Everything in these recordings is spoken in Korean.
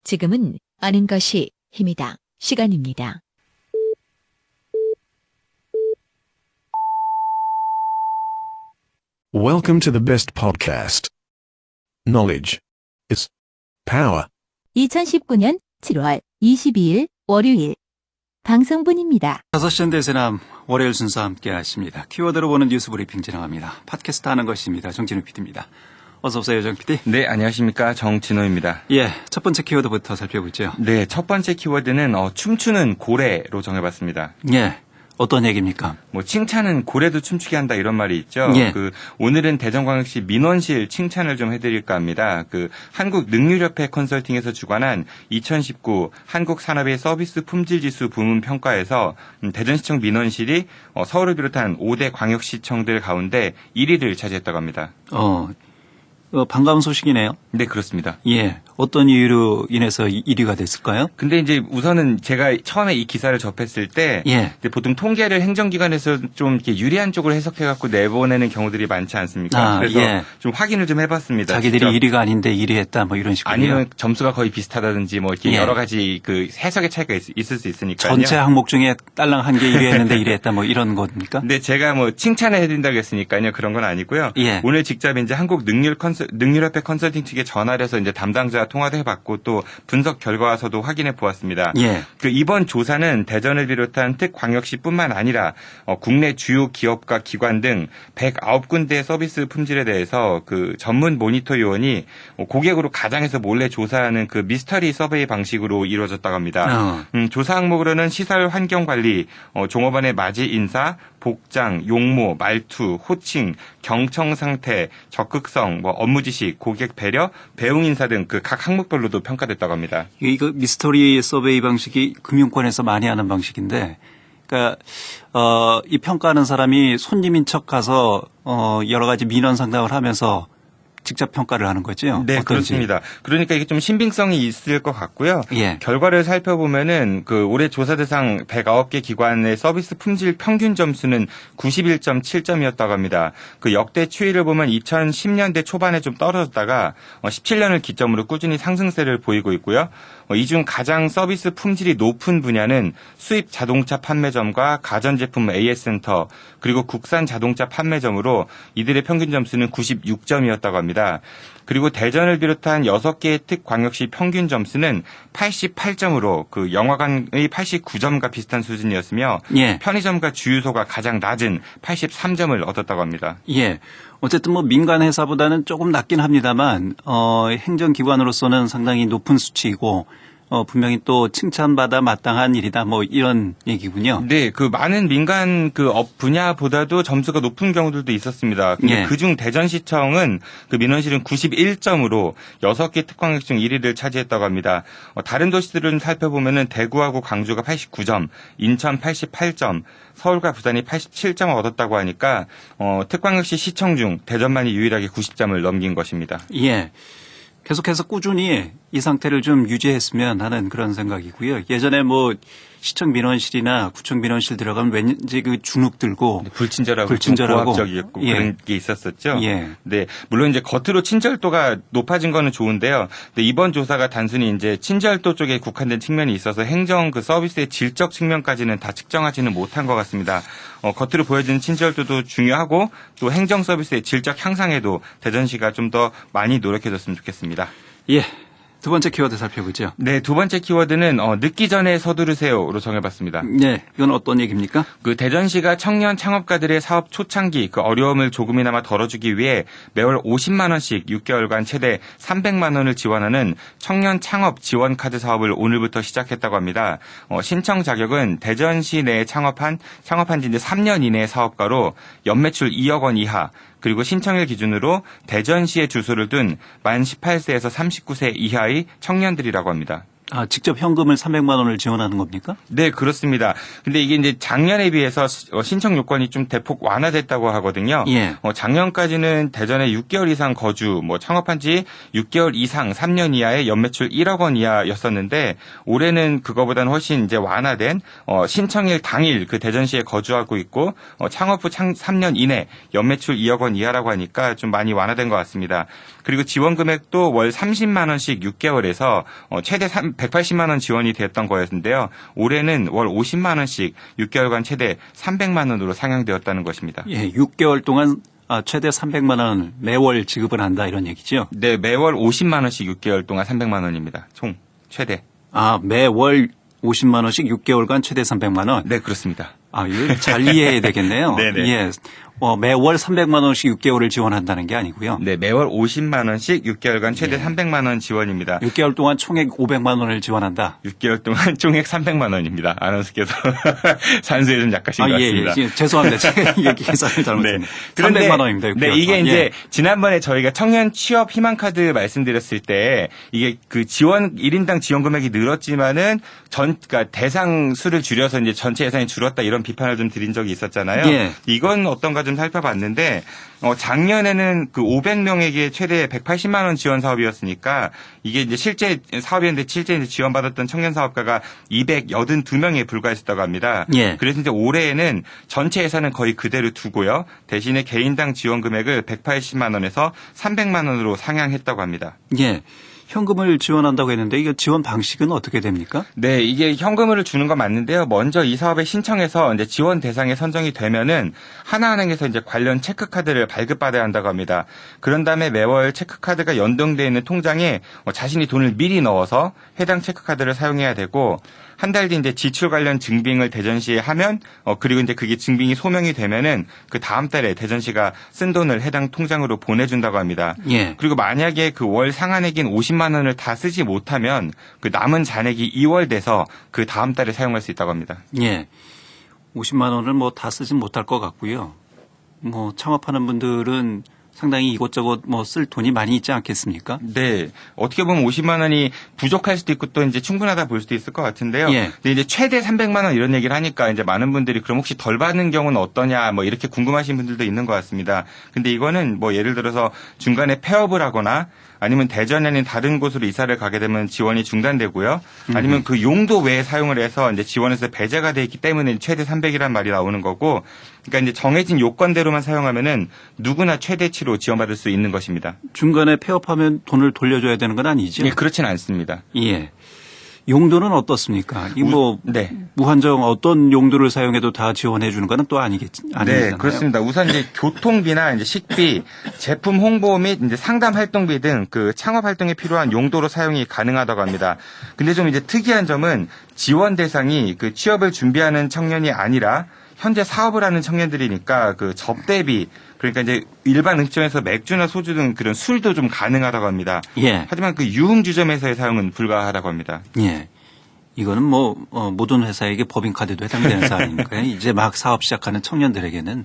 지금은 아는 것이 힘이다. 시간입니다. Welcome to the best podcast. Knowledge is power. 2019년 7월 22일 월요일 방송분입니다. 5시 대세남 월요일 순서 함께 하십니다. 키워드로 보는 뉴스 브리핑 진행합니다. 팟캐스트 하는 것입니다. 정진우 PD입니다. 어서 오세요, 정 PD. 네, 안녕하십니까. 정진호입니다. 예, 첫 번째 키워드부터 살펴보죠. 네, 첫 번째 키워드는 춤추는 고래로 정해봤습니다. 예, 어떤 얘기입니까? 칭찬은 고래도 춤추게 한다 이런 말이 있죠. 예. 오늘은 대전광역시 민원실 칭찬을 좀 해드릴까 합니다. 한국능률협회 컨설팅에서 주관한 2019 한국산업의 서비스 품질지수 부문 평가에서 대전시청 민원실이 서울을 비롯한 5대 광역시청들 가운데 1위를 차지했다고 합니다. 반가운 소식이네요. 네, 그렇습니다. 예, 어떤 이유로 인해서 1위가 됐을까요? 근데 이제 우선은 제가 처음에 이 기사를 접했을 때 예. 보통 통계를 행정기관에서 좀 이렇게 유리한 쪽으로 해석해갖고 내보내는 경우들이 많지 않습니까? 그래서 예. 좀 확인을 좀 해봤습니다. 자기들이 직접. 1위가 아닌데 1위 했다 뭐 이런 식으로. 아니면 점수가 거의 비슷하다든지 이렇게 예. 여러 가지 해석의 차이가 있을 수 있으니까요. 전체 항목 중에 딸랑 한 개 1위 했는데 1위 했다 뭐 이런 겁니까? 근데 제가 칭찬을 해드린다고 했으니까요. 그런 건 아니고요. 예. 오늘 직접 이제 한국능률협회 컨설팅 측에 전화를 해서 이제 담당자와 통화도 해봤고 또 분석 결과서도 확인해 보았습니다. 예. 이번 조사는 대전을 비롯한 특광역시뿐만 아니라 국내 주요 기업과 기관 등 109군데의 서비스 품질에 대해서 전문 모니터 요원이 고객으로 가장해서 몰래 조사하는 미스터리 서베이 방식으로 이루어졌다고 합니다. 조사 항목으로는 시설 환경 관리, 종업원의 맞이 인사, 복장, 용모, 말투, 호칭, 경청 상태, 적극성, 업무 지식, 고객 배려, 배웅 인사 등 각 항목별로도 평가됐다고 합니다. 이거 미스터리 서베이 방식이 금융권에서 많이 하는 방식인데, 그러니까 이 평가하는 사람이 손님인 척 가서 여러 가지 민원 상담을 하면서 직접 평가를 하는 거죠? 네, 어떤지. 그렇습니다. 그러니까 이게 좀 신빙성이 있을 것 같고요. 예. 결과를 살펴보면은 올해 조사 대상 109개 기관의 서비스 품질 평균 점수는 91.7점이었다고 합니다. 역대 추이를 보면 2010년대 초반에 좀 떨어졌다가 17년을 기점으로 꾸준히 상승세를 보이고 있고요. 이 중 가장 서비스 품질이 높은 분야는 수입 자동차 판매점과 가전제품 AS센터 그리고 국산 자동차 판매점으로 이들의 평균 점수는 96점이었다고 합니다. 그리고 대전을 비롯한 6개의 특광역시 평균 점수는 88점으로 영화관의 89점과 비슷한 수준이었으며 예. 편의점과 주유소가 가장 낮은 83점을 얻었다고 합니다. 예. 어쨌든 민간 회사보다는 조금 낮긴 합니다만 행정기관으로서는 상당히 높은 수치이고 분명히 또 칭찬받아 마땅한 일이다 이런 얘기군요. 네, 많은 민간 업 분야보다도 점수가 높은 경우들도 있었습니다. 근데 예. 그중 대전시청은 민원실은 91점으로 6개 특광역 중 1위를 차지했다고 합니다. 다른 도시들은 살펴보면은 대구하고 광주가 89점, 인천 88점, 서울과 부산이 87점을 얻었다고 하니까 특광역시 시청 중 대전만이 유일하게 90점을 넘긴 것입니다. 예. 계속해서 꾸준히 이 상태를 좀 유지했으면 하는 그런 생각이고요. 예전에 시청 민원실이나 구청 민원실 들어가면 왠지 주눅 들고 불친절하고 고압적이었고 예. 그런 게 있었었죠. 예. 네, 물론 이제 겉으로 친절도가 높아진 거는 좋은데요. 근데 이번 조사가 단순히 이제 친절도 쪽에 국한된 측면이 있어서 행정 서비스의 질적 측면까지는 다 측정하지는 못한 것 같습니다. 겉으로 보여지는 친절도도 중요하고 또 행정 서비스의 질적 향상에도 대전시가 좀 더 많이 노력해줬으면 좋겠습니다. 예. 두 번째 키워드 살펴보죠. 네, 두 번째 키워드는 늦기 전에 서두르세요로 정해봤습니다. 네, 이건 어떤 얘기입니까? 대전시가 청년 창업가들의 사업 초창기 어려움을 조금이나마 덜어주기 위해 매월 50만 원씩 6개월간 최대 300만 원을 지원하는 청년 창업 지원 카드 사업을 오늘부터 시작했다고 합니다. 신청 자격은 대전시 내에 창업한 지 이제 3년 이내의 사업가로 연매출 2억 원 이하 그리고 신청일 기준으로 대전시에 주소를 둔 만 18세에서 39세 이하의 청년들이라고 합니다. 직접 현금을 300만 원을 지원하는 겁니까? 네, 그렇습니다. 근데 이게 이제 작년에 비해서 신청 요건이 좀 대폭 완화됐다고 하거든요. 예. 작년까지는 대전에 6개월 이상 거주, 창업한 지 6개월 이상 3년 이하의 연매출 1억 원 이하였었는데 올해는 그거보다는 훨씬 이제 완화된 신청일 당일 대전시에 거주하고 있고 창업 후 3년 이내 연매출 2억 원 이하라고 하니까 좀 많이 완화된 것 같습니다. 그리고 지원 금액도 월 30만 원씩 6개월에서 최대 180만 원 지원이 됐던 거였는데요. 올해는 월 50만 원씩 6개월간 최대 300만 원으로 상향되었다는 것입니다. 예, 6개월 동안 최대 300만 원 매월 지급을 한다 이런 얘기죠? 네, 매월 50만 원씩 6개월 동안 300만 원입니다. 총 최대. 매월 50만 원씩 6개월간 최대 300만 원? 네, 그렇습니다. 이거 잘 이해해야 되겠네요. 네네. 예. 매월 300만 원씩 6개월을 지원한다는 게 아니고요. 네, 매월 50만 원씩 6개월간 최대 예. 300만 원 지원입니다. 6개월 동안 총액 500만 원을 지원한다. 6개월 동안 총액 300만 원입니다. 아나운서께서 산수에 좀 약하신 것 같습니다. 예. 죄송합니다. 제가 이게 계산을 잘못했네요. 네. 그런데 300만 원입니다. 6개월 네, 이게 동안. 이제 예. 지난번에 저희가 청년 취업 희망 카드 말씀드렸을 때 이게 그 지원 1인당 지원 금액이 늘었지만은 그러니까 대상 수를 줄여서 이제 전체 예산이 줄었다 이런 비판을 좀 드린 적이 있었잖아요. 예. 이건 어떤가 좀 살펴봤는데 작년에는 그 500명에게 최대 180만 원 지원 사업이었으니까 이게 이제 실제 사업이었는데 실제 이제 지원받았던 청년 사업가가 282명에 불과했었다고 합니다. 예. 그래서 이제 올해에는 전체 예산은 거의 그대로 두고요. 대신에 개인당 지원 금액을 180만 원에서 300만 원으로 상향했다고 합니다. 예. 현금을 지원한다고 했는데 이거 지원 방식은 어떻게 됩니까? 네, 이게 현금을 주는 건 맞는데요. 먼저 이 사업에 신청해서 이제 지원 대상에 선정이 되면은 하나은행에서 이제 관련 체크카드를 발급받아야 한다고 합니다. 그런 다음에 매월 체크카드가 연동되어 있는 통장에 자신이 돈을 미리 넣어서 해당 체크카드를 사용해야 되고 한 달 뒤 이제 지출 관련 증빙을 대전시에 하면 그리고 이제 그게 증빙이 소명이 되면은 그 다음 달에 대전시가 쓴 돈을 해당 통장으로 보내준다고 합니다. 예. 그리고 만약에 그 월 상한액인 50만 원을 다 쓰지 못하면 그 남은 잔액이 2월 돼서 그 다음 달에 사용할 수 있다고 합니다. 예. 50만 원을 뭐 다 쓰진 못할 것 같고요. 뭐 창업하는 분들은 상당히 이것저것 뭐 쓸 돈이 많이 있지 않겠습니까? 네. 어떻게 보면 50만 원이 부족할 수도 있고 또 이제 충분하다 볼 수도 있을 것 같은데요. 예. 근데 이제 최대 300만 원 이런 얘기를 하니까 이제 많은 분들이 그럼 혹시 덜 받는 경우는 어떠냐 뭐 이렇게 궁금하신 분들도 있는 것 같습니다. 근데 이거는 뭐 예를 들어서 중간에 폐업을 하거나 아니면 대전이 아닌 다른 곳으로 이사를 가게 되면 지원이 중단되고요. 아니면 그 용도 외에 사용을 해서 이제 지원에서 배제가 돼 있기 때문에 최대 300이라는 말이 나오는 거고, 그러니까 이제 정해진 요건대로만 사용하면은 누구나 최대치로 지원받을 수 있는 것입니다. 중간에 폐업하면 돈을 돌려줘야 되는 건 아니죠? 예, 그렇지는 않습니다. 예. 용도는 어떻습니까? 이 뭐 네. 무한정 어떤 용도를 사용해도 다 지원해 주는 거는 또 아니잖아요. 네, 그렇습니다. 우선 이제 교통비나 이제 식비, 제품 홍보 및 이제 상담 활동비 등 그 창업 활동에 필요한 용도로 사용이 가능하다고 합니다. 근데 좀 이제 특이한 점은 지원 대상이 그 취업을 준비하는 청년이 아니라 현재 사업을 하는 청년들이니까 그 접대비, 그러니까 이제 일반 음식점에서 맥주나 소주 등 그런 술도 좀 가능하다고 합니다. 예. 하지만 그 유흥주점에서의 사용은 불가하다고 합니다. 예. 이거는 뭐 모든 회사에게 법인카드도 해당되는 사안이니까요. 이제 막 사업 시작하는 청년들에게는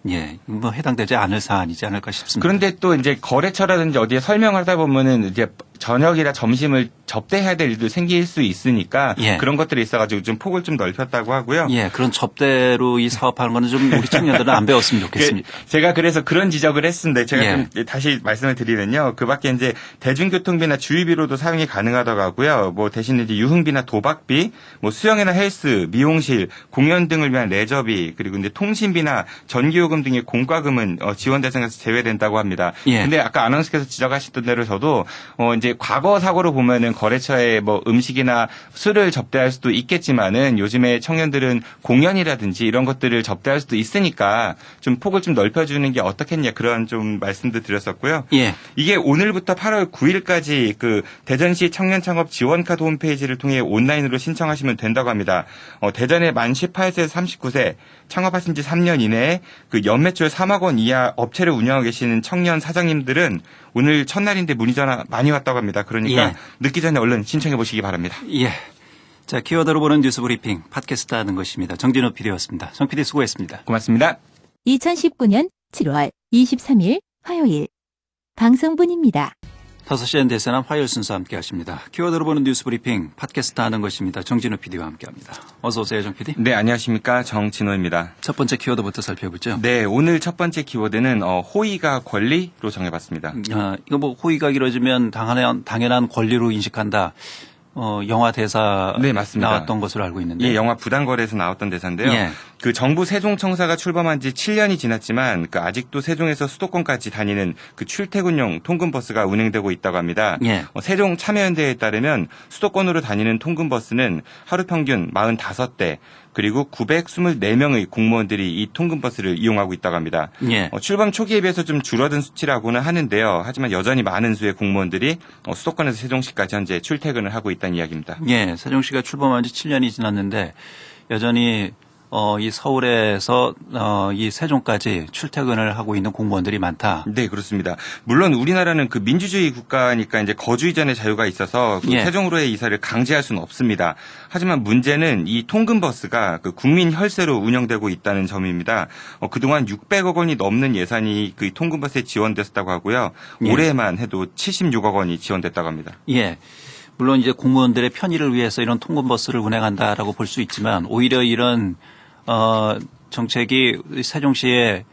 예, 뭐 해당되지 않을 사안이지 않을까 싶습니다. 그런데 또 이제 거래처라든지 어디에 설명하다 보면은 이제 저녁이나 점심을 접대해야 될 일도 생길 수 있으니까 예. 그런 것들이 있어가지고 좀 폭을 좀 넓혔다고 하고요. 예, 그런 접대로 이 사업하는 거는 좀 우리 청년들은 안 배웠으면 좋겠습니다. 제가 그래서 그런 지적을 했습니다. 제가 예. 좀 다시 말씀을 드리면요. 그 밖에 이제 대중교통비나 주유비로도 사용이 가능하다고 하고요. 뭐 대신에 이제 유흥비나 도박비, 뭐 수영이나 헬스, 미용실, 공연 등을 위한 레저비, 그리고 이제 통신비나 전기요금 등의 공과금은 지원 대상에서 제외된다고 합니다. 예. 근데 아까 아나운서께서 지적하셨던 대로 저도 이제 과거 사고로 보면은 거래처에 뭐 음식이나 술을 접대할 수도 있겠지만은 요즘에 청년들은 공연이라든지 이런 것들을 접대할 수도 있으니까 좀 폭을 좀 넓혀주는 게 어떻겠냐 그런 좀 말씀도 드렸었고요. 예. 이게 오늘부터 8월 9일까지 그 대전시 청년창업 지원카드 홈페이지를 통해 온라인으로 신청하시면 된다고 합니다. 대전에 만 18세에서 39세 창업하신 지 3년 이내에 그 연매출 3억 원 이하 업체를 운영하고 계시는 청년 사장님들은 오늘 첫날인데 문의 전화 많이 왔다고 합니다. 그러니까 예. 늦기 전에 얼른 신청해 보시기 바랍니다. 예. 자, 키워드로 보는 뉴스 브리핑 팟캐스트 하는 것입니다. 정진호 PD였습니다. 정 PD 수고했습니다. 고맙습니다. 2019년 7월 23일 화요일 방송분입니다. 5시엔 대세난 화요일 순서 함께 하십니다. 키워드로 보는 뉴스 브리핑 팟캐스트 하는 것입니다. 정진호 PD와 함께 합니다. 어서 오세요, 정 PD. 네, 안녕하십니까. 정진호입니다. 첫 번째 키워드부터 살펴보죠. 네, 오늘 첫 번째 키워드는 호의가 권리로 정해봤습니다. 이거 뭐 호의가 길어지면 당연한 권리로 인식한다. 영화 대사 네, 맞습니다. 나왔던 것으로 알고 있는데. 예, 영화 부당거래에서 나왔던 대사인데요. 예. 그 정부 세종청사가 출범한 지 7년이 지났지만 그 아직도 세종에서 수도권까지 다니는 그 출퇴근용 통근버스가 운행되고 있다고 합니다. 예. 세종 참여연대에 따르면 수도권으로 다니는 통근버스는 하루 평균 45대 그리고 924명의 공무원들이 이 통근버스를 이용하고 있다고 합니다. 예. 출범 초기에 비해서 좀 줄어든 수치라고는 하는데요. 하지만 여전히 많은 수의 공무원들이 수도권에서 세종시까지 현재 출퇴근을 하고 있다는 이야기입니다. 예, 세종시가 출범한 지 7년이 지났는데 여전히 이 서울에서 이 세종까지 출퇴근을 하고 있는 공무원들이 많다. 네, 그렇습니다. 물론 우리나라는 그 민주주의 국가니까 이제 거주 이전의 자유가 있어서 그 예. 세종으로의 이사를 강제할 수는 없습니다. 하지만 문제는 이 통근버스가 그 국민 혈세로 운영되고 있다는 점입니다. 그동안 600억 원이 넘는 예산이 그 통근버스에 지원됐다고 하고요. 예. 올해만 해도 76억 원이 지원됐다고 합니다. 예. 물론 이제 공무원들의 편의를 위해서 이런 통근버스를 운행한다라고 볼 수 있지만 오히려 이런 정책이 세종시의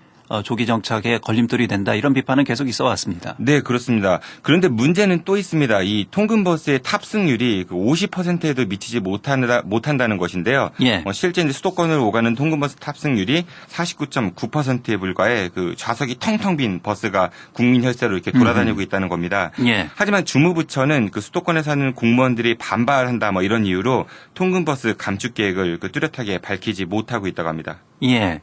조기 정착에 걸림돌이 된다 이런 비판은 계속 있어 왔습니다. 네, 그렇습니다. 그런데 문제는 또 있습니다. 이 통근버스의 탑승률이 50%에도 미치지 못한다는 것인데요. 예. 실제 이제 수도권을 오가는 통근버스 탑승률이 49.9%에 불과해 그 좌석이 텅텅 빈 버스가 국민 혈세로 이렇게 돌아다니고 있다는 겁니다. 예. 하지만 주무부처는 그 수도권에 사는 공무원들이 반발한다 뭐 이런 이유로 통근버스 감축 계획을 그 뚜렷하게 밝히지 못하고 있다고 합니다. 예.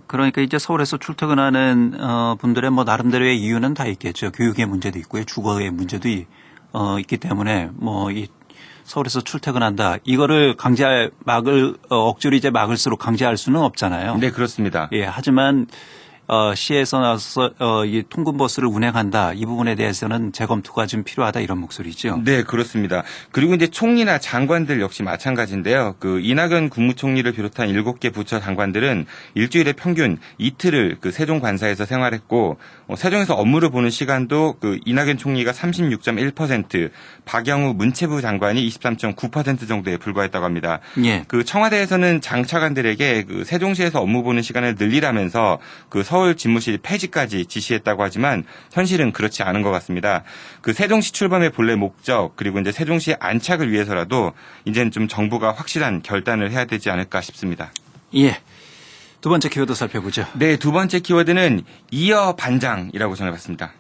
그러니까 이제 서울에서 출퇴근하는 분들의 뭐 나름대로의 이유는 다 있겠죠. 교육의 문제도 있고요. 주거의 문제도 있기 때문에 뭐 이 서울에서 출퇴근한다. 이거를 억지로 이제 막을수록 강제할 수는 없잖아요. 네, 그렇습니다. 예. 하지만 시에서 나서 이 통근버스를 운행한다. 이 부분에 대해서는 재검토가 좀 필요하다 이런 목소리죠. 네, 그렇습니다. 그리고 이제 총리나 장관들 역시 마찬가지인데요. 그 이낙연 국무총리를 비롯한 7개 부처 장관들은 일주일에 평균 이틀을 그 세종 관사에서 생활했고 세종에서 업무를 보는 시간도 그 이낙연 총리가 36.1%, 박영우 문체부 장관이 23.9% 정도에 불과했다고 합니다. 예. 그 청와대에서는 장차관들에게 그 세종시에서 업무 보는 시간을 늘리라면서 그 서울 집무실 폐지까지 지시했다고 하지만 현실은 그렇지 않은 것 같습니다. 그 세종시 출범의 본래 목적 그리고 이제 세종시의 안착을 위해서라도 이제는 좀 정부가 확실한 결단을 해야 되지 않을까 싶습니다. 예. 두 번째 키워드 살펴보죠. 네, 두 번째 키워드는 이어 반장이라고 정해봤습니다.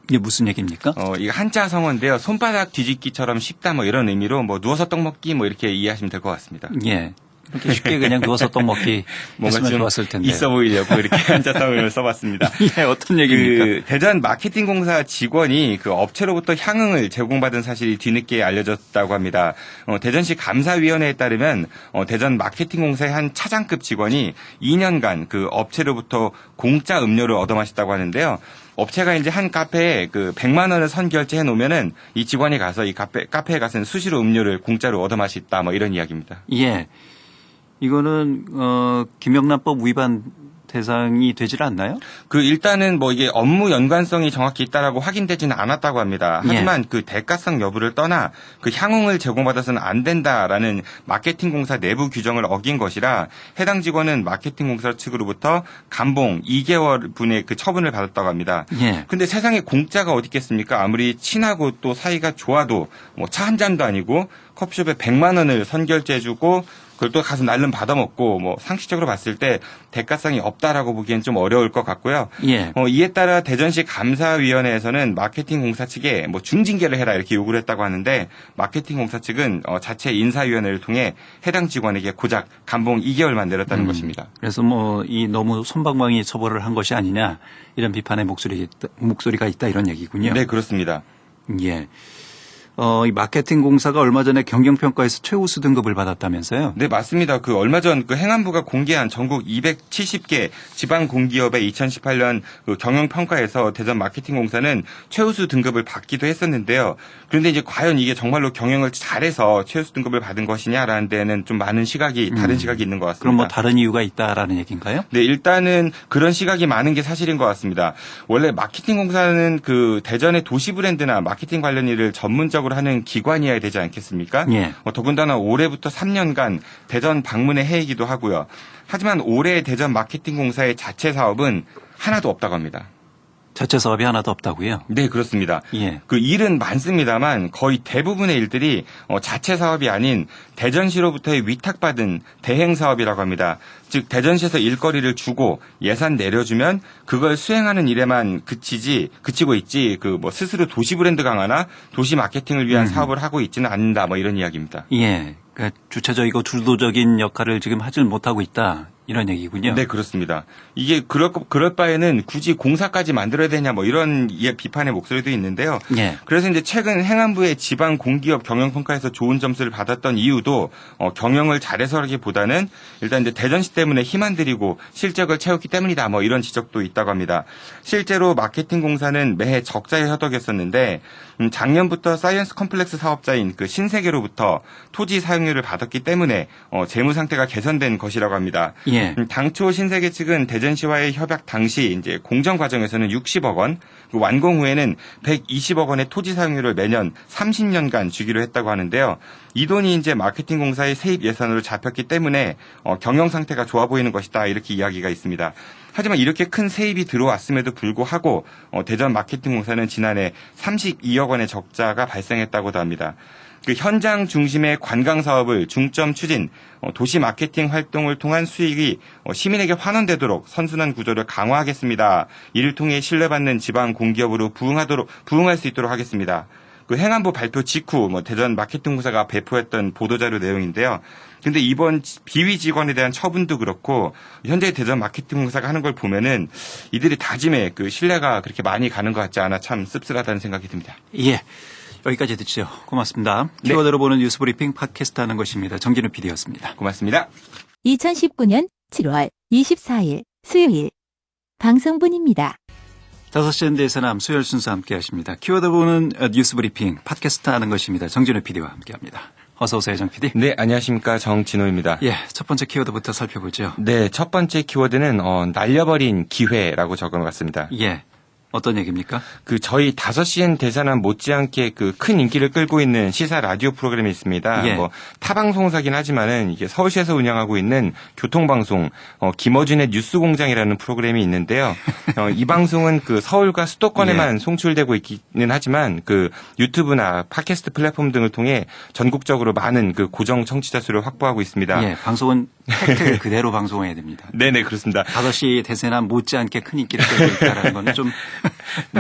이게 무슨 얘기입니까? 이게 한자 성어인데요. 손바닥 뒤집기처럼 쉽다 뭐 이런 의미로 뭐 누워서 떡 먹기 뭐 이렇게 이해하시면 될 것 같습니다. 예. 이렇게 쉽게 그냥 누워서 떡 먹기 뭔가 했으면 좀 좋았을 텐데. 있어 보이려고 이렇게 한자성어를 써봤습니다. 예, 어떤 얘기입니까? 그 대전 마케팅공사 직원이 그 업체로부터 향응을 제공받은 사실이 뒤늦게 알려졌다고 합니다. 대전시 감사위원회에 따르면 대전 마케팅공사의 한 차장급 직원이 2년간 그 업체로부터 공짜 음료를 얻어 마셨다고 하는데요. 업체가 이제 한 카페에 그 100만 원을 선결제해 놓으면은 이 직원이 가서 이 카페에 가서는 수시로 음료를 공짜로 얻어 마셨다 뭐 이런 이야기입니다. 예. 이거는 김영란법 위반 대상이 되질 않나요? 그 일단은 뭐 이게 업무 연관성이 정확히 있다라고 확인되지는 않았다고 합니다. 하지만 그 대가성 여부를 떠나 그 향응을 제공받아서는 안 된다라는 마케팅공사 내부 규정을 어긴 것이라 해당 직원은 마케팅공사 측으로부터 감봉 2개월 분의 그 처분을 받았다고 합니다. 예. 근데 세상에 공짜가 어디 있겠습니까? 아무리 친하고 또 사이가 좋아도 뭐 차 한 잔도 아니고 커피숍에 100만 원을 선결제해주고 그걸 또 가서 날름 받아먹고 뭐 상식적으로 봤을 때 대가성이 없다라고 보기엔 좀 어려울 것 같고요. 예. 이에 따라 대전시 감사위원회에서는 마케팅공사 측에 뭐 중징계를 해라 이렇게 요구를 했다고 하는데 마케팅공사 측은 자체 인사위원회를 통해 해당 직원에게 고작 감봉 2개월만 내렸다는 것입니다. 그래서 뭐 이 너무 솜방망이 처벌을 한 것이 아니냐 이런 비판의 목소리가 있다 이런 얘기군요. 네, 그렇습니다. 예. 이 마케팅 공사가 얼마 전에 경영평가에서 최우수 등급을 받았다면서요? 네, 맞습니다. 그 얼마 전 그 행안부가 공개한 전국 270개 지방 공기업의 2018년 그 경영평가에서 대전 마케팅공사는 최우수 등급을 받기도 했었는데요. 그런데 이제 과연 이게 정말로 경영을 잘해서 최우수 등급을 받은 것이냐라는 데는 좀 많은 시각이 다른 시각이 있는 것 같습니다. 그럼 뭐 다른 이유가 있다라는 얘기인가요? 네, 일단은 그런 시각이 많은 게 사실인 것 같습니다. 원래 마케팅공사는 그 대전의 도시 브랜드나 마케팅 관련 일을 전문적으로 하는 기관이어야 되지 않겠습니까? 예. 더군다나 올해부터 3년간 대전 방문의 해이기도 하고요. 하지만 올해 대전 마케팅공사의 자체 사업은 하나도 없다고 합니다. 자체 사업이 하나도 없다고요? 네, 그렇습니다. 예. 그 일은 많습니다만 거의 대부분의 일들이 자체 사업이 아닌 대전시로부터의 위탁받은 대행 사업이라고 합니다. 즉 대전시에서 일거리를 주고 예산 내려주면 그걸 수행하는 일에만 그치고 있지 그 뭐 스스로 도시 브랜드 강화나 도시 마케팅을 위한 사업을 하고 있지는 않는다 뭐 이런 이야기입니다. 예. 그러니까 주체적이고 주도적인 역할을 지금 하질 못하고 있다. 이런 얘기군요. 네, 그렇습니다. 이게 그럴 바에는 굳이 공사까지 만들어야 되냐 뭐 이런 비판의 목소리도 있는데요. 예. 그래서 이제 최근 행안부의 지방 공기업 경영평가에서 좋은 점수를 받았던 이유도 경영을 잘해서라기보다는 일단 이제 대전시 때문에 힘 안 들이고 실적을 채웠기 때문이다 뭐 이런 지적도 있다고 합니다. 실제로 마케팅 공사는 매해 적자에 허덕였었는데 작년부터 사이언스 컴플렉스 사업자인 그 신세계로부터 토지 사용료를 받았기 때문에 재무 상태가 개선된 것이라고 합니다. 예. 당초 신세계 측은 대전시와의 협약 당시 이제 공정 과정에서는 60억 원, 완공 후에는 120억 원의 토지 사용료를 매년 30년간 주기로 했다고 하는데요. 이 돈이 이제 마케팅 공사의 세입 예산으로 잡혔기 때문에 경영 상태가 좋아 보이는 것이다 이렇게 이야기가 있습니다. 하지만 이렇게 큰 세입이 들어왔음에도 불구하고 대전 마케팅 공사는 지난해 32억 원의 적자가 발생했다고도 합니다. 그 현장 중심의 관광 사업을 중점 추진, 도시 마케팅 활동을 통한 수익이 시민에게 환원되도록 선순환 구조를 강화하겠습니다. 이를 통해 신뢰받는 지방 공기업으로 부응할 수 있도록 하겠습니다. 그 행안부 발표 직후 대전 마케팅 공사가 배포했던 보도자료 내용인데요. 근데 이번 비위 직원에 대한 처분도 그렇고 현재 대전 마케팅 공사가 하는 걸 보면은 이들의 다짐에 그 신뢰가 그렇게 많이 가는 것 같지 않아 참 씁쓸하다는 생각이 듭니다. 예. 여기까지 듣죠. 고맙습니다. 네. 키워드로 보는 뉴스 브리핑 팟캐스트 하는 것입니다. 정진우 PD였습니다. 고맙습니다. 2019년 7월 24일 수요일 방송분입니다. 5시엔 대해서남 수요일 순서 함께 하십니다. 키워드 보는 뉴스 브리핑 팟캐스트 하는 것입니다. 정진우 PD와 함께 합니다. 어서 오세요, 정 PD. 네, 안녕하십니까. 정진호입니다. 예, 첫 번째 키워드부터 살펴보죠. 네, 첫 번째 키워드는 날려버린 기회라고 적어봤습니다. 예. 어떤 얘기입니까? 그 저희 5시엔 대산함 못지않게 그 큰 인기를 끌고 있는 시사 라디오 프로그램이 있습니다. 예. 뭐 타방송사긴 하지만은 이게 서울시에서 운영하고 있는 교통방송 김어준의 뉴스공장이라는 프로그램이 있는데요. 이 방송은 그 서울과 수도권에만 송출되고 있기는 하지만 그 유튜브나 팟캐스트 플랫폼 등을 통해 전국적으로 많은 그 고정 청취자 수를 확보하고 있습니다. 예, 방송은 팩트를 그대로 방송해야 됩니다. 네네, 그렇습니다. 5시 대세남 못지않게 큰 인기를 끌고 있다는 건 좀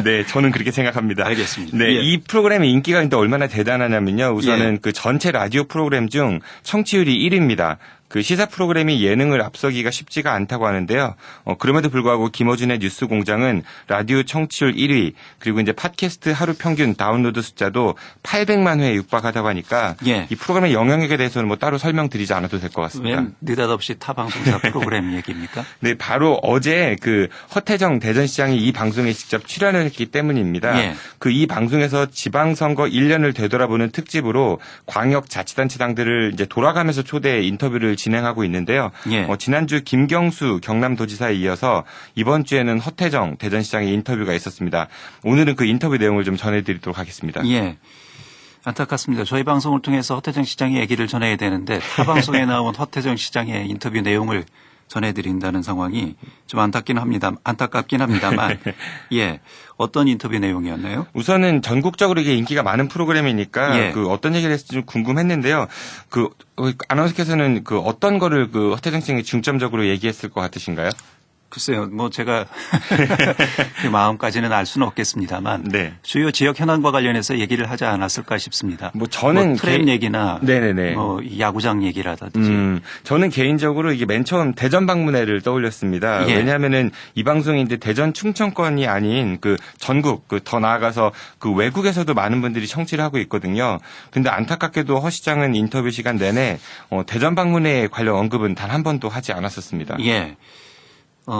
네, 저는 그렇게 생각합니다. 알겠습니다. 네, 예. 이 프로그램의 인기가 근데 얼마나 대단하냐면요. 우선은 예. 그 전체 라디오 프로그램 중 청취율이 1위입니다. 그 시사 프로그램이 예능을 앞서기가 쉽지가 않다고 하는데요. 그럼에도 불구하고 김어준의 뉴스 공장은 라디오 청취율 1위, 그리고 이제 팟캐스트 하루 평균 다운로드 숫자도 800만 회에 육박하다고 하니까 예. 이 프로그램의 영향력에 대해서는 뭐 따로 설명드리지 않아도 될 것 같습니다. 왜 느닷없이 타 방송사 프로그램 얘기입니까? 네, 바로 어제 그 허태정 대전시장이 이 방송에 직접 출연을 했기 때문입니다. 예. 그 이 방송에서 지방선거 1년을 되돌아보는 특집으로 광역자치단체장들을 이제 돌아가면서 초대 인터뷰를 진행하고 있는데요. 예. 지난주 김경수 경남도지사에 이어서 이번 주에는 허태정 대전시장의 인터뷰가 있었습니다. 오늘은 그 인터뷰 내용을 좀 전해드리도록 하겠습니다. 예. 안타깝습니다. 저희 방송을 통해서 허태정 시장의 얘기를 전해야 되는데 타 방송에 나온 허태정 시장의 인터뷰 내용을 전해드린다는 상황이 좀 안타깝긴 합니다만 예, 어떤 인터뷰 내용이었나요? 우선은 전국적으로 이게 인기가 많은 프로그램이니까 예. 그 어떤 얘기를 했을지 좀 궁금했는데요. 그 아나운서께서는 그 어떤 거를 그 허태정 씨에게 중점적으로 얘기했을 것 같으신가요? 글쎄요, 뭐 제가 그 마음까지는 알 수는 없겠습니다만 네. 주요 지역 현안과 관련해서 얘기를 하지 않았을까 싶습니다. 뭐 저는 트램 얘기나 네네네. 뭐 야구장 얘기라든지. 저는 개인적으로 이게 맨 처음 대전 방문회를 떠올렸습니다. 예. 왜냐하면은 이 방송이 이제 대전 충청권이 아닌 그 전국 그 더 나아가서 그 외국에서도 많은 분들이 청취를 하고 있거든요. 근데 안타깝게도 허 시장은 인터뷰 시간 내내 대전 방문회 관련 언급은 단 한 번도 하지 않았었습니다. 예.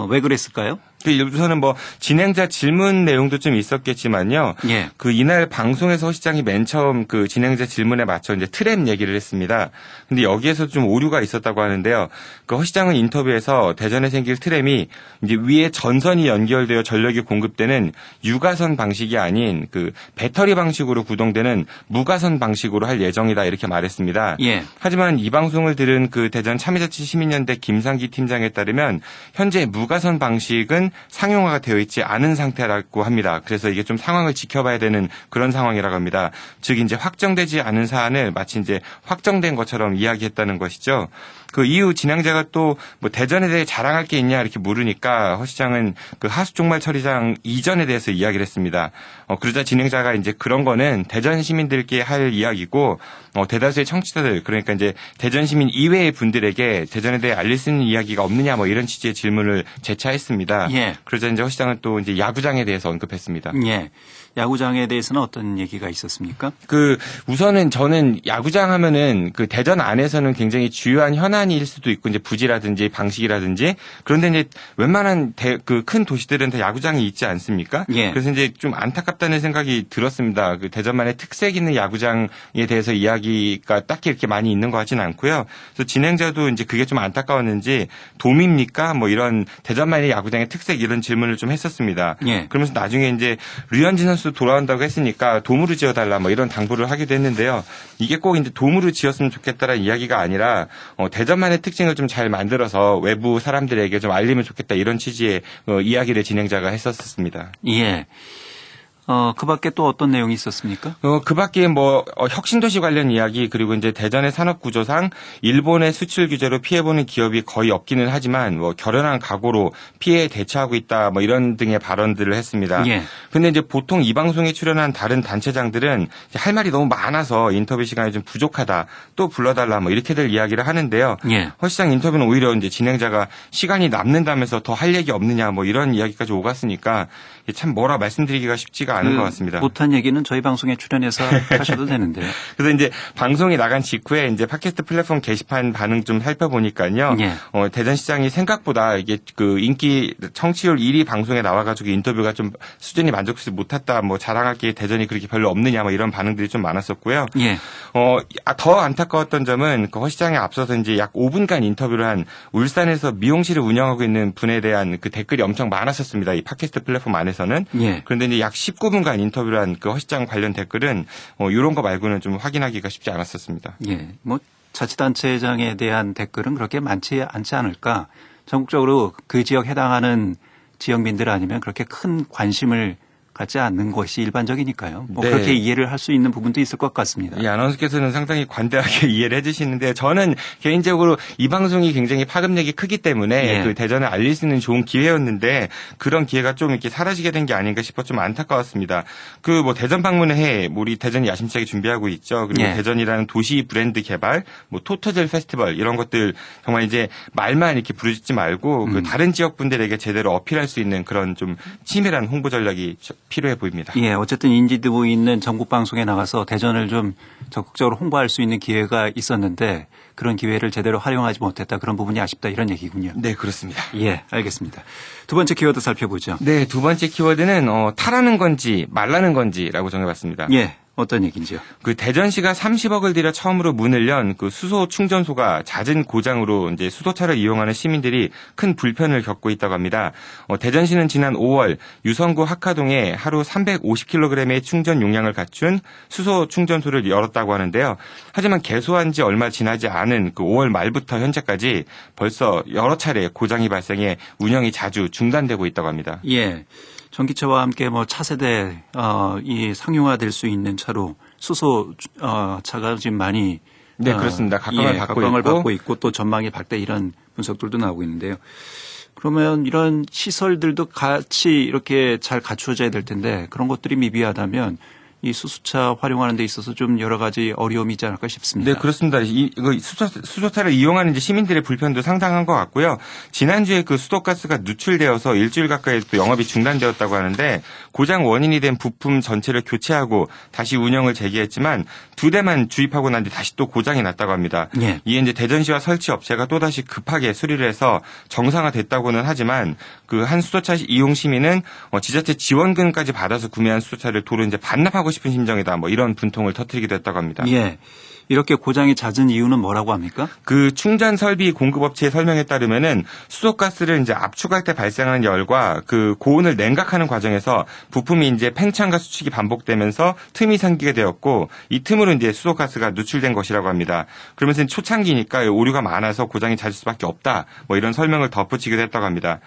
왜 그랬을까요? 우선은 뭐 진행자 질문 내용도 좀 있었겠지만요. 예. 그 이날 방송에서 허 시장이 맨 처음 그 진행자 질문에 맞춰 이제 트램 얘기를 했습니다. 근데 여기에서 좀 오류가 있었다고 하는데요. 그 허 시장은 인터뷰에서 대전에 생길 트램이 이제 위에 전선이 연결되어 전력이 공급되는 유가선 방식이 아닌 그 배터리 방식으로 구동되는 무가선 방식으로 할 예정이다 이렇게 말했습니다. 예. 하지만 이 방송을 들은 그 대전 참여자치 시민연대 김상기 팀장에 따르면 현재 무가선 방식은 상용화가 되어 있지 않은 상태라고 합니다. 그래서 이게 좀 상황을 지켜봐야 되는 그런 상황이라고 합니다. 즉 이제 확정되지 않은 사안을 마치 이제 확정된 것처럼 이야기했다는 것이죠. 그 이후 진행자가 또 뭐 대전에 대해 자랑할 게 있냐 이렇게 물으니까 허 시장은 그 하수종말 처리장 이전에 대해서 이야기를 했습니다. 그러자 진행자가 이제 그런 거는 대전 시민들께 할 이야기고 대다수의 청취자들 그러니까 이제 대전 시민 이외의 분들에게 대전에 대해 알릴 수 있는 이야기가 없느냐 뭐 이런 취지의 질문을 재차했습니다. 예. 그러자 이제 허 시장은 또 이제 야구장에 대해서 언급했습니다. 예. 야구장에 대해서는 어떤 얘기가 있었습니까? 그 우선은 저는 야구장 하면은 그 대전 안에서는 굉장히 주요한 현안일 수도 있고 이제 부지라든지 방식이라든지 그런데 이제 웬만한 그 큰 도시들은 다 야구장이 있지 않습니까? 예. 그래서 이제 좀 안타깝다는 생각이 들었습니다. 그 대전만의 특색 있는 야구장에 대해서 이야기가 딱히 이렇게 많이 있는 것 같지는 않고요. 그래서 진행자도 이제 그게 좀 안타까웠는지 돔입니까? 뭐 이런 대전만의 야구장의 특색 이런 질문을 좀 했었습니다. 예. 그러면서 나중에 이제 류현진 선수 돌아온다고 했으니까 돔으로 지어달라 뭐 이런 당부를 하기도 했는데요. 이게 꼭 이제 돔으로 지었으면 좋겠다라는 이야기가 아니라 대전만의 특징을 좀 잘 만들어서 외부 사람들에게 좀 알리면 좋겠다 이런 취지의 이야기를 진행자가 했었습니다. 예. 그 밖에 또 어떤 내용이 있었습니까? 그 밖에 뭐, 혁신도시 관련 이야기, 그리고 이제 대전의 산업구조상 일본의 수출 규제로 피해보는 기업이 거의 없기는 하지만 뭐, 결연한 각오로 피해에 대처하고 있다, 뭐, 이런 등의 발언들을 했습니다. 예. 근데 이제 보통 이 방송에 출연한 다른 단체장들은 할 말이 너무 많아서 인터뷰 시간이 좀 부족하다, 또 불러달라, 뭐, 이렇게들 이야기를 하는데요. 예. 허 시장 인터뷰는 오히려 이제 진행자가 시간이 남는다면서 더 할 얘기 없느냐, 뭐, 이런 이야기까지 오갔으니까 참 뭐라 말씀드리기가 쉽지가 않은 것 같습니다. 못한 얘기는 저희 방송에 출연해서 하셔도 되는데요. 그래서 이제 방송이 나간 직후에 이제 팟캐스트 플랫폼 게시판 반응 좀 살펴보니까요. 예. 대전시장이 생각보다 이게 그 인기 청취율 1위 방송에 나와가지고 인터뷰가 좀 수준이 만족스럽지 못했다. 뭐 자랑할 게 대전이 그렇게 별로 없느냐. 뭐 이런 반응들이 좀 많았었고요. 예. 더 안타까웠던 점은 그 허 시장에 앞서서 이제 약 5분간 인터뷰를 한 울산에서 미용실을 운영하고 있는 분에 대한 그 댓글이 엄청 많았었습니다. 이 팟캐스트 플랫폼 안에서는. 예. 그런데 이제 약 19분간 인터뷰를 한 그 허 시장 관련 댓글은 이런 거 말고는 좀 확인하기가 쉽지 않았었습니다. 예. 뭐 자치단체장에 대한 댓글은 그렇게 많지 않지 않을까. 전국적으로 그 지역 해당하는 지역민들 아니면 그렇게 큰 관심을 갖지 않는 것이 일반적이니까요. 뭐 네. 그렇게 이해를 할 수 있는 부분도 있을 것 같습니다. 이 아나운서께서는 상당히 관대하게 이해를 해주시는데 저는 개인적으로 이 방송이 굉장히 파급력이 크기 때문에 예. 그 대전을 알릴 수 있는 좋은 기회였는데 그런 기회가 좀 이렇게 사라지게 된 게 아닌가 싶어 좀 안타까웠습니다. 그 뭐 대전 방문을 해 우리 대전이 야심차게 준비하고 있죠. 그리고 예. 대전이라는 도시 브랜드 개발, 뭐 토터젤 페스티벌 이런 것들 정말 이제 말만 이렇게 부르짖지 말고 그 다른 지역 분들에게 제대로 어필할 수 있는 그런 좀 치밀한 홍보 전략이 필요해 보입니다. 예, 어쨌든 인지도 있는 전국 방송에 나가서 대전을 좀 적극적으로 홍보할 수 있는 기회가 있었는데 그런 기회를 제대로 활용하지 못했다. 그런 부분이 아쉽다. 이런 얘기군요. 네, 그렇습니다. 예, 알겠습니다. 두 번째 키워드 살펴보죠. 네, 두 번째 키워드는 타라는 건지 말라는 건지라고 정해봤습니다. 예, 어떤 얘기인지요? 그 대전시가 30억을 들여 처음으로 문을 연 그 수소 충전소가 잦은 고장으로 이제 수소차를 이용하는 시민들이 큰 불편을 겪고 있다고 합니다. 대전시는 지난 5월 유성구 학화동에 하루 350kg의 충전 용량을 갖춘 수소 충전소를 열었다고 하는데요. 하지만 개소한 지 얼마 지나지 않은 그 5월 말부터 현재까지 벌써 여러 차례 고장이 발생해 운영이 자주 중단되고 있다고 합니다. 예. 전기차와 함께 뭐 차세대 이 상용화될 수 있는 차로 수소 차가 지금 많이 네, 그렇습니다. 각광을 받고 있고 또 전망이 밝다 이런 분석들도 나오고 있는데요. 그러면 이런 시설들도 같이 이렇게 잘 갖추어져야 될 텐데 그런 것들이 미비하다면 이 수소차 활용하는 데 있어서 좀 여러 가지 어려움이 있지 않을까 싶습니다. 네, 그렇습니다. 이거 수소차를 이용하는 이제 시민들의 불편도 상당한 것 같고요. 지난주에 그 수도가스가 누출되어서 일주일 가까이 또 영업이 중단되었다고 하는데 고장 원인이 된 부품 전체를 교체하고 다시 운영을 재개했지만 2대만 주입하고 난 뒤 다시 또 고장이 났다고 합니다. 예. 이에 이제 대전시와 설치 업체가 또 다시 급하게 수리를 해서 정상화됐다고는 하지만 그 한 수소차 이용 시민은 지자체 지원금까지 받아서 구매한 수소차를 도로 이제 반납하고 싶은 심정이다. 뭐 이런 분통을 터뜨리기도 했다고 합니다. 예. 이렇게 고장이 잦은 이유는 뭐라고 합니까? 그 충전 설비 공급업체의 설명에 따르면은 수소가스를 이제 압축할 때 발생하는 열과 그 고온을 냉각하는 과정에서 부품이 이제 팽창과 수축이 반복되면서 틈이 생기게 되었고 이 틈으로 이제 수소가스가 누출된 것이라고 합니다. 그러면서 초창기니까 오류가 많아서 고장이 잦을 수밖에 없다. 뭐 이런 설명을 덧붙이기도 했다고 합니다.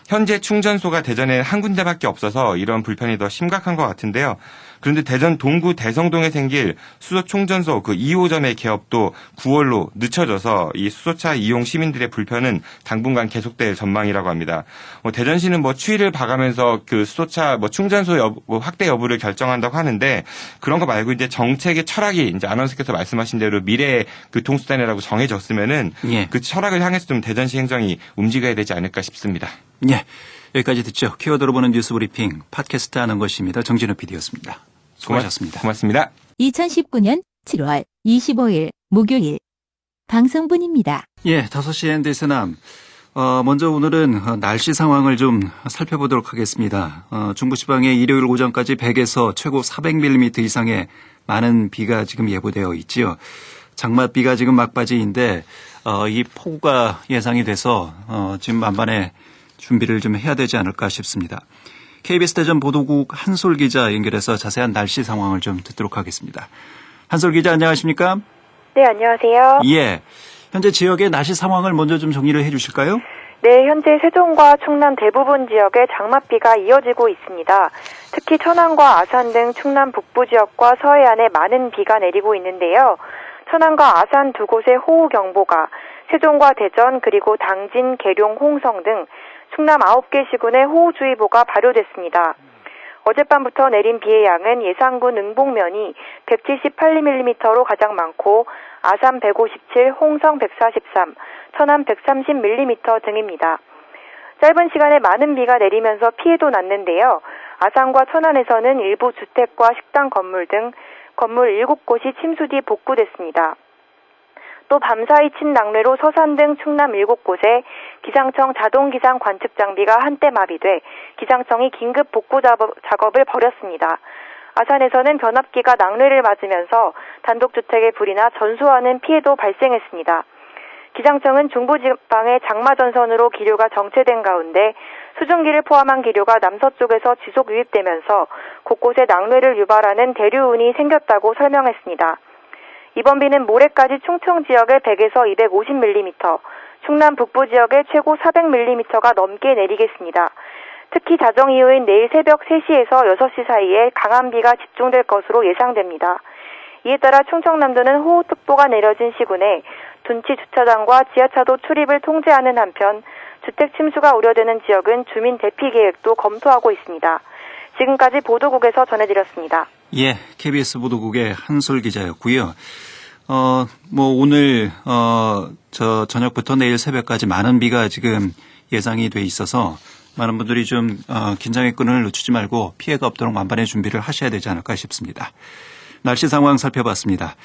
현재 충전소가 대전에 한 군데밖에 없어서 이런 불편이 더 심각한 것 같은데요. 그런데 대전 동구 대성동에 생길 수소 충전소 그 2호점의 개업도 9월로 늦춰져서 이 수소차 이용 시민들의 불편은 당분간 계속될 전망이라고 합니다. 대전시는 추이를 봐가면서 그 수소차 충전소 확대 여부를 결정한다고 하는데 그런 거 말고 이제 정책의 철학이 이제 아나운서께서 말씀하신 대로 미래의 교통수단이라고 정해졌으면은 예. 그 철학을 향해서 좀 대전시 행정이 움직여야 되지 않을까 싶습니다. 예. 여기까지 듣죠. 키워드로 보는 뉴스 브리핑 팟캐스트 하는 것입니다. 정진우 PD였습니다. 수고하셨습니다. 고맙습니다. 2019년 7월 25일 목요일 방송분입니다. 예, 5시 엔데스남. 먼저 오늘은 날씨 상황을 좀 살펴보도록 하겠습니다. 중부지방에 일요일 오전까지 100에서 최고 400mm 이상의 많은 비가 지금 예보되어 있지요. 장맛비가 지금 막바지인데 이 폭우가 예상이 돼서 지금 만반의 준비를 좀 해야 되지 않을까 싶습니다. KBS 대전 보도국 한솔 기자 연결해서 자세한 날씨 상황을 좀 듣도록 하겠습니다. 한솔 기자 안녕하십니까? 네, 안녕하세요. 예. 현재 지역의 날씨 상황을 먼저 좀 정리를 해 주실까요? 네, 현재 세종과 충남 대부분 지역에 장맛비가 이어지고 있습니다. 특히 천안과 아산 등 충남 북부 지역과 서해안에 많은 비가 내리고 있는데요. 천안과 아산 두 곳에 호우경보가, 세종과 대전 그리고 당진, 계룡, 홍성 등 충남 9개 시군에 호우주의보가 발효됐습니다. 어젯밤부터 내린 비의 양은 예산군 응봉면이 178mm로 가장 많고 아산 157, 홍성 143, 천안 130mm 등입니다. 짧은 시간에 많은 비가 내리면서 피해도 났는데요. 아산과 천안에서는 일부 주택과 식당 건물 등 건물 7곳이 침수 뒤 복구됐습니다. 또 밤사이 친 낙뢰로 서산 등 충남 7곳에 기상청 자동기상 관측 장비가 한때 마비돼 기상청이 긴급 복구 작업을 벌였습니다. 아산에서는 변압기가 낙뢰를 맞으면서 단독주택에 불이나 전수하는 피해도 발생했습니다. 기상청은 중부지방의 장마전선으로 기류가 정체된 가운데 수증기를 포함한 기류가 남서쪽에서 지속 유입되면서 곳곳에 낙뢰를 유발하는 대류운이 생겼다고 설명했습니다. 이번 비는 모레까지 충청 지역에 100에서 250mm, 충남 북부 지역에 최고 400mm가 넘게 내리겠습니다. 특히 자정 이후인 내일 새벽 3시에서 6시 사이에 강한 비가 집중될 것으로 예상됩니다. 이에 따라 충청남도는 호우특보가 내려진 시군에 둔치 주차장과 지하차도 출입을 통제하는 한편 주택 침수가 우려되는 지역은 주민 대피 계획도 검토하고 있습니다. 지금까지 보도국에서 전해드렸습니다. 예, KBS 보도국의 한솔 기자였고요. 오늘 저녁부터 내일 새벽까지 많은 비가 지금 예상이 돼 있어서 많은 분들이 좀 긴장의 끈을 늦추지 말고 피해가 없도록 만반의 준비를 하셔야 되지 않을까 싶습니다. 날씨 상황 살펴봤습니다.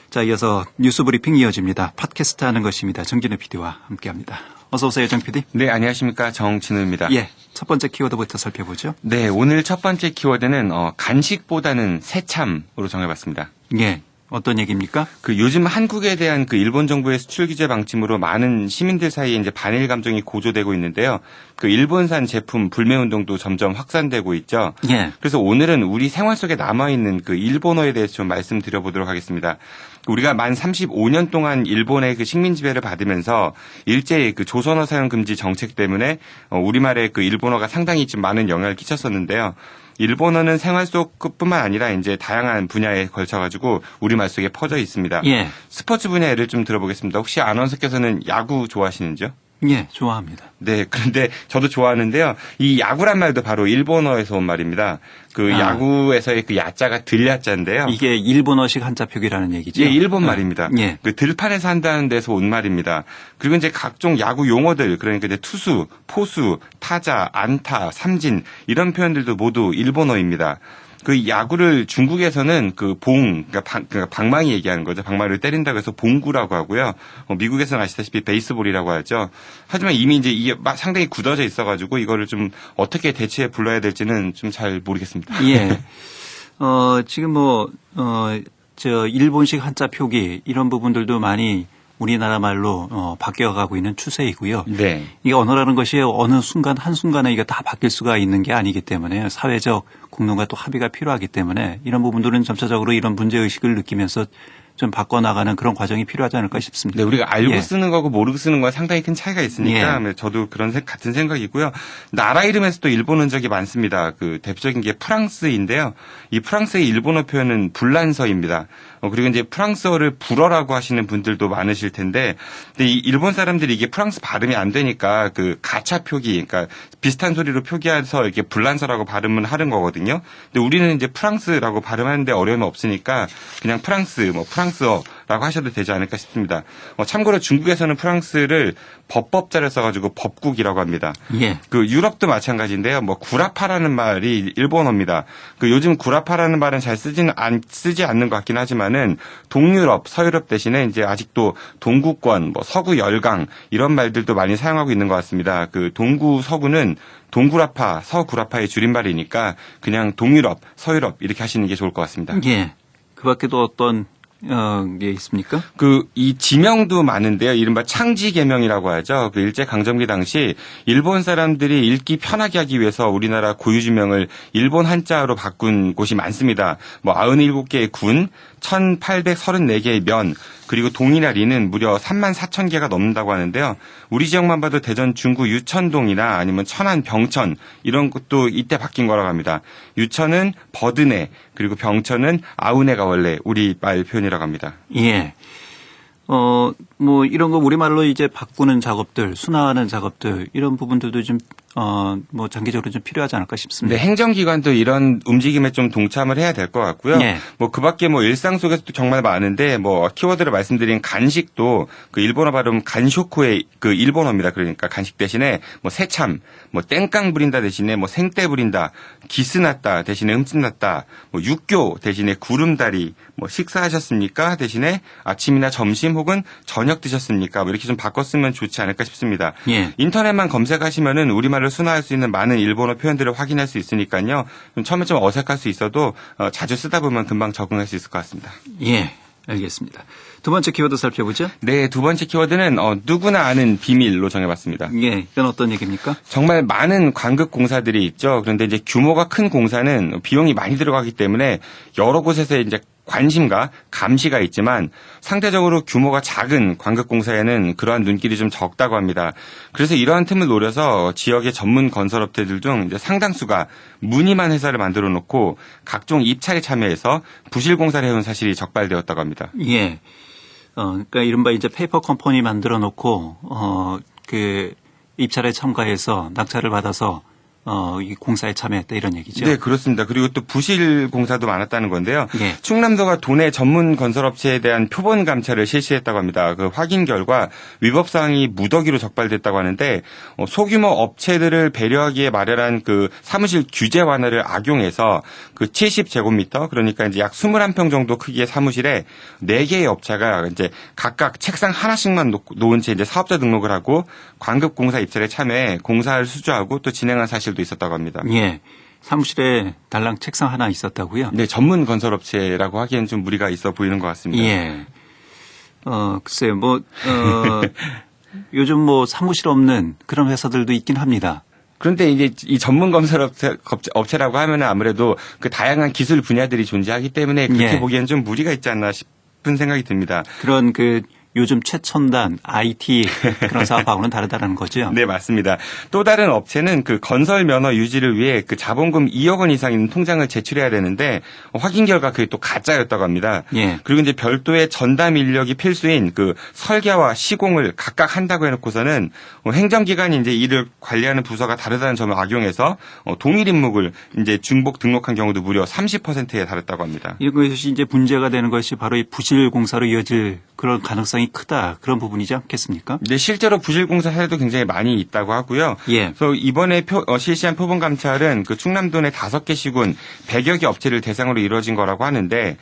자, 이어서 뉴스 브리핑 이어집니다. 팟캐스트 하는 것입니다. 정진우 PD와 함께합니다. 어서 오세요, 정 PD. 네, 안녕하십니까. 정진우입니다. 예, 첫 번째 키워드부터 살펴보죠. 네, 오늘 첫 번째 키워드는 간식보다는 새참으로 정해봤습니다. 예. 어떤 얘기입니까? 요즘 한국에 대한 일본 정부의 수출 규제 방침으로 많은 시민들 사이에 이제 반일 감정이 고조되고 있는데요. 일본산 제품 불매 운동도 점점 확산되고 있죠. 예. 그래서 오늘은 우리 생활 속에 남아있는 일본어에 대해서 좀 말씀드려보도록 하겠습니다. 우리가 만 35년 동안 일본의 식민 지배를 받으면서 일제히 조선어 사용 금지 정책 때문에 우리말의 일본어가 상당히 좀 많은 영향을 끼쳤었는데요. 일본어는 생활 속뿐만 아니라 이제 다양한 분야에 걸쳐가지고 우리말 속에 퍼져 있습니다. 예. 스포츠 분야 예를 좀 들어보겠습니다. 혹시 아나운서께서는 야구 좋아하시는지요? 예, 좋아합니다. 네, 그런데 저도 좋아하는데요. 이 야구란 말도 바로 일본어에서 온 말입니다. 야구에서의 야자가 들야자인데요. 이게 일본어식 한자표기라는 얘기죠? 예, 일본 말입니다. 예. 들판에서 한다는 데서 온 말입니다. 그리고 이제 각종 야구 용어들, 그러니까 이제 투수, 포수, 타자, 안타, 삼진 이런 표현들도 모두 일본어입니다. 야구를 중국에서는 그러니까 방망이 얘기하는 거죠. 방망이를 때린다고 해서 봉구라고 하고요. 미국에서는 아시다시피 베이스볼이라고 하죠. 하지만 이미 이제 이게 상당히 굳어져 있어가지고 이거를 좀 어떻게 대체해 불러야 될지는 좀 잘 모르겠습니다. 예. 지금 일본식 한자 표기 이런 부분들도 많이 우리나라 말로 바뀌어가고 있는 추세이고요. 네. 이게 언어라는 것이 어느 순간 한순간에 이게 다 바뀔 수가 있는 게 아니기 때문에 사회적 공론과 또 합의가 필요하기 때문에 이런 부분들은 점차적으로 이런 문제의식을 느끼면서 좀 바꿔나가는 그런 과정이 필요하지 않을까 싶습니다. 네, 우리가 알고 예. 쓰는 거고 모르고 쓰는 건 상당히 큰 차이가 있으니까 예. 저도 그런 같은 생각이고요. 나라 이름에서 또 일본 흔적이 많습니다. 그 대표적인 게 프랑스인데요. 이 프랑스의 일본어 표현은 불란서입니다. 그리고 이제 프랑스어를 불어라고 하시는 분들도 많으실 텐데, 근데 이 일본 사람들이 이게 프랑스 발음이 안 되니까 그 가차 표기, 그러니까 비슷한 소리로 표기해서 이렇게 불란서라고 발음을 하는 거거든요. 근데 우리는 이제 프랑스라고 발음하는데 어려움이 없으니까 그냥 프랑스, 프랑스어라고 하셔도 되지 않을까 싶습니다. 참고로 중국에서는 프랑스를 법법자를 써가지고 법국이라고 합니다. 예. 그 유럽도 마찬가지인데요. 구라파라는 말이 일본어입니다. 그 요즘 구라파라는 말은 잘 쓰지 않는 것 같긴 하지만은 동유럽, 서유럽 대신에 이제 아직도 동구권, 서구 열강 이런 말들도 많이 사용하고 있는 것 같습니다. 그 동구, 서구는 동구라파, 서구라파의 줄임말이니까 그냥 동유럽, 서유럽 이렇게 하시는 게 좋을 것 같습니다. 예. 그 밖에도 어떤 게 있습니까? 이 지명도 많은데요. 이른바 창지 계명이라고 하죠. 그 일제 강점기 당시 일본 사람들이 읽기 편하게 하기 위해서 우리나라 고유 지명을 일본 한자로 바꾼 곳이 많습니다. 97개의 군, 1834개의 면, 그리고 동이나 리는 무려 34,000개가 넘는다고 하는데요. 우리 지역만 봐도 대전 중구 유천동이나 아니면 천안 병천 이런 것도 이때 바뀐 거라고 합니다. 유천은 버드네, 그리고 병천은 아우네가 원래 우리말 표현이라고 합니다. 예. 이런 거 우리말로 이제 바꾸는 작업들, 순화하는 작업들, 이런 부분들도 좀, 장기적으로 좀 필요하지 않을까 싶습니다. 네, 행정기관도 이런 움직임에 좀 동참을 해야 될 것 같고요. 예. 그 밖에 일상 속에서도 정말 많은데, 키워드를 말씀드린 간식도 그 일본어 발음 간쇼코의 그 일본어입니다. 그러니까 간식 대신에 새참, 땡깡 부린다 대신에 생떼 부린다, 기스났다 대신에 흠집났다, 육교 대신에 구름다리, 식사하셨습니까 대신에 아침이나 점심 혹은 저녁 드셨습니까? 이렇게 좀 바꿔 쓰면 좋지 않을까 싶습니다. 예. 인터넷만 검색하시면은 우리말로 순화할 수 있는 많은 일본어 표현들을 확인할 수 있으니까요. 처음에 좀 어색할 수 있어도 자주 쓰다 보면 금방 적응할 수 있을 것 같습니다. 예. 알겠습니다. 두 번째 키워드 살펴보죠. 네, 두 번째 키워드는 누구나 아는 비밀로 정해봤습니다. 예. 이건 어떤 얘기입니까? 정말 많은 관급 공사들이 있죠. 그런데 이제 규모가 큰 공사는 비용이 많이 들어가기 때문에 여러 곳에서 이제 관심과 감시가 있지만 상대적으로 규모가 작은 관급공사에는 그러한 눈길이 좀 적다고 합니다. 그래서 이러한 틈을 노려서 지역의 전문 건설업체들 중 이제 상당수가 무늬만 회사를 만들어 놓고 각종 입찰에 참여해서 부실 공사를 해온 사실이 적발되었다고 합니다. 예. 그러니까 이른바 이제 페이퍼 컴퍼니 만들어 놓고 그 입찰에 참가해서 낙찰을 받아서 이 공사에 참여했다 이런 얘기죠. 네, 그렇습니다. 그리고 또 부실 공사도 많았다는 건데요. 예. 충남도가 도내 전문 건설업체에 대한 표본 감찰을 실시했다고 합니다. 그 확인 결과 위법 사항이 무더기로 적발됐다고 하는데 소규모 업체들을 배려하기에 마련한 그 사무실 규제 완화를 악용해서 그 70제곱미터 그러니까 이제 약 21평 정도 크기의 사무실에 4개의 업체가 이제 각각 책상 하나씩만 놓은 채 이제 사업자 등록을 하고 관급 공사 입찰에 참여해 공사를 수주하고 또 진행한 사실도 있었다고 합니다. 예. 사무실에 달랑 책상 하나 있었다고요? 네, 전문 건설업체라고 하기엔 좀 무리가 있어 보이는 것 같습니다. 예. 글쎄요, 요즘 사무실 없는 그런 회사들도 있긴 합니다. 그런데 이제 이 전문 건설업체라고 하면 아무래도 그 다양한 기술 분야들이 존재하기 때문에 그렇게 예. 보기엔 좀 무리가 있지 않나 싶은 생각이 듭니다. 그런 요즘 최첨단 IT 그런 사업하고는 다르다는 거죠. 네, 맞습니다. 또 다른 업체는 그 건설 면허 유지를 위해 그 자본금 2억 원 이상 있는 통장을 제출해야 되는데 확인 결과 그게 또 가짜였다고 합니다. 예. 그리고 이제 별도의 전담 인력이 필수인 그 설계와 시공을 각각 한다고 해놓고서는 행정기관이 이제 이를 관리하는 부서가 다르다는 점을 악용해서 동일 임목을 이제 중복 등록한 경우도 무려 30%에 달했다고 합니다. 이것이 이제 문제가 되는 것이 바로 이 부실 공사로 이어질 그런 가능성이 크다 그런 부분이지 않겠습니까? 네, 실제로 부실 공사 사례도 굉장히 많이 있다고 하고요. 예. 그래서 이번에 실시한 표본 감찰은 그 충남도 내 5개 시군 100여 개 업체를 대상으로 이루어진 거라고 하는데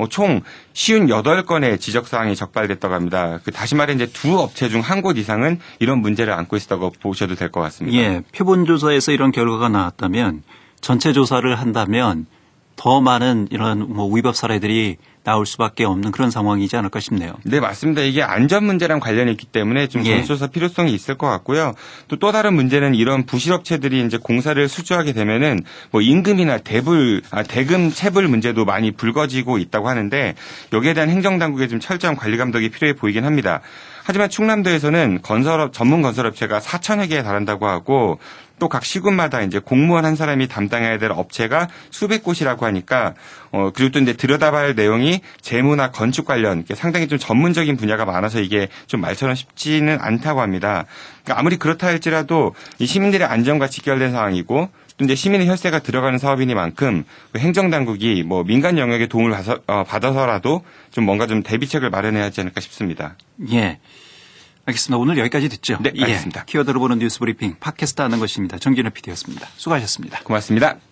총 58건의 지적 사항이 적발됐다고 합니다. 다시 말해 이제 두 업체 중 한 곳 이상은 이런 문제를 안고 있다고 보셔도 될 것 같습니다. 예. 표본 조사에서 이런 결과가 나왔다면 전체 조사를 한다면 더 많은 이런 위법 사례들이 나올 수밖에 없는 그런 상황이지 않을까 싶네요. 네, 맞습니다. 이게 안전 문제랑 관련이 있기 때문에 좀 예. 전수조사 필요성이 있을 것 같고요. 또 다른 문제는 이런 부실업체들이 이제 공사를 수주하게 되면은 뭐 임금이나 대금 체불 문제도 많이 불거지고 있다고 하는데 여기에 대한 행정당국의 좀 철저한 관리 감독이 필요해 보이긴 합니다. 하지만 충남도에서는 전문 건설업체가 4,000여 개에 달한다고 하고 또 각 시군마다 이제 공무원 한 사람이 담당해야 될 업체가 수백 곳이라고 하니까 그리고 또 이제 들여다봐야 할 내용이 재무나 건축 관련 상당히 좀 전문적인 분야가 많아서 이게 좀 말처럼 쉽지는 않다고 합니다. 그러니까 아무리 그렇다 할지라도 이 시민들의 안전과 직결된 상황이고 또 이제 시민의 혈세가 들어가는 사업이니만큼 행정당국이 뭐 민간 영역의 도움을 받아서라도 좀 뭔가 좀 대비책을 마련해야 하지 않을까 싶습니다. 예. 알겠습니다. 오늘 여기까지 듣죠. 네, 알겠습니다. 키워드로 보는 뉴스 브리핑 팟캐스트 하는 것입니다. 정진우 PD였습니다. 수고하셨습니다. 고맙습니다.